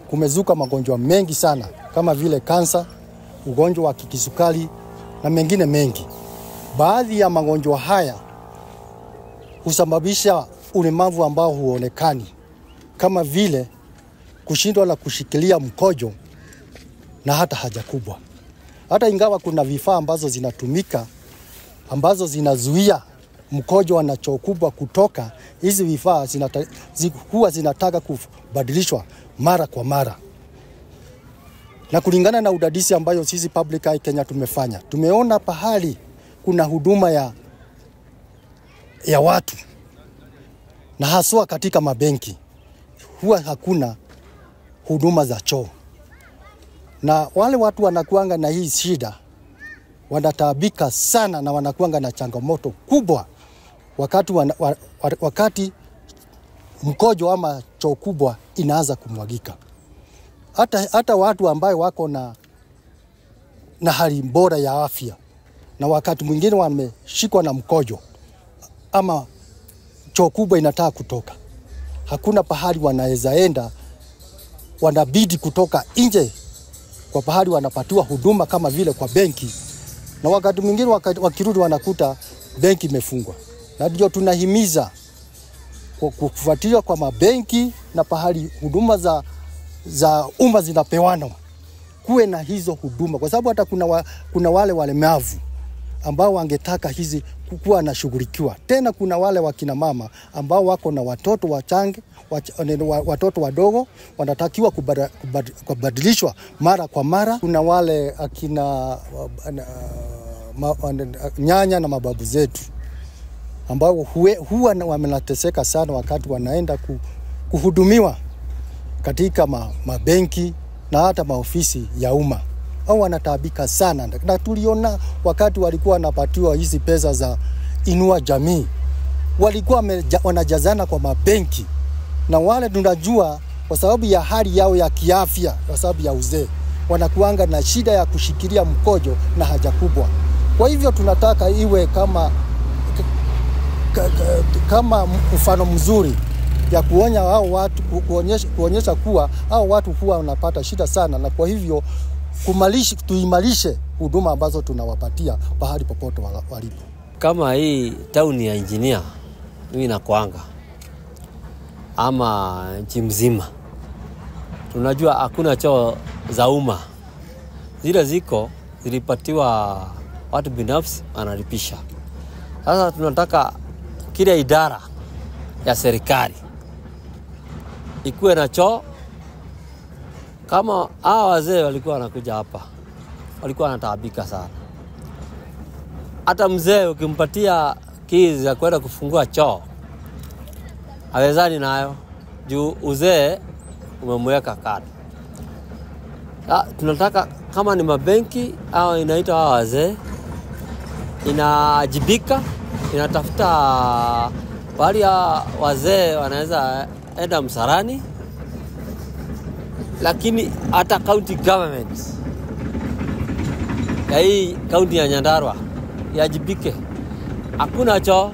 kumezuka magonjwa mengi sana kama vile kansa, ugonjwa wa kisukari na mengine mengi. Baadhi ya magonjwa haya husababisha ulemavu ambao huonekani kama vile kushindwa na kushikilia mkojo na hata haja kubwa. Hata ingawa kuna vifaa ambazo zinatumika ambazo zinazuia mkojo na choo kubwa kutoka, hizi vifaa huwa zinataka kubadilishwa mara kwa mara. Na kulingana na udadisi ambayo sisi Public Eye Kenya tumefanya, tumeona pahali kuna huduma ya watu na haswa katika mabenki huwa hakuna huduma za choo. Na wale watu wanakuanga na hii shida wanataabika sana na wanakuanga na changamoto kubwa wakati mkojo ama choo kubwa inaanza kumwagika. Hata watu ambao wako na hali bora ya afya na wakati mwingine wameshikwa na mkojo ama choo kubwa inataka kutoka, hakuna pahali wanaweza enda, wanabidi kutoka nje kwa pahali wanapatiwa huduma kama vile kwa benki, na wakati mwingine wakirudi wanakuta benki imefungwa. Na ndio tunahimiza kufuatilia kwa mabenki na pahali huduma za umma zinapewanwa kuwe na hizo huduma, kwa sababu hata kuna wale walemavu ambao wangetaka hizi kuwa na shughulikiwa. Tena kuna wale wakina mama ambao wako na watoto wachanga, watoto wadogo wanatakiwa kubadilishwa mara kwa mara. Kuna wale akina nyanya na mababu zetu ambao huwa wamenateseka sana wakati wanaenda kuhudumiwa katika mabenki na hata maofisi ya umma. Au wanataabika sana. Na tuliona wakati walikuwa wanapatiwa hizi pesa za Inua Jamii, walikuwa wanajazana kwa mabenki, na wale tunajua kwa sababu ya hali yao ya kiafya, kwa sababu ya uzee, wanakuanga na shida ya kushikilia mkojo na haja kubwa. Kwa hivyo tunataka iwe kama mfano mzuri ya kuonya hao watu, kuonyesha kuwa hao watu huwa wanapata shida sana, na kwa hivyo tuimarishe huduma ambazo tunawapatia pahali popote walipo. Kama hii town ya engineer mimi nakuanga ama nchi mzima, tunajua hakuna choo za umma. Zile ziko zilipatiwa watu binafsi wanalipisha. Sasa tunataka kila idara ya serikali ikuwe na choo. Kama hao wazee walikuwa wanakuja hapa, walikuwa wanataabika sana. Hata mzee ukimpatia keys za kwenda kufungua choo, hawezani nayo juu uzee umemweka kando. Tunataka kama ni mabenki au inaitwa hao wazee, inajibika, inatafuta pahali ya wazee wanaweza enda msarani. Lakini hata county government ya hii county ya Nyandarua yajibike. Hakuna choo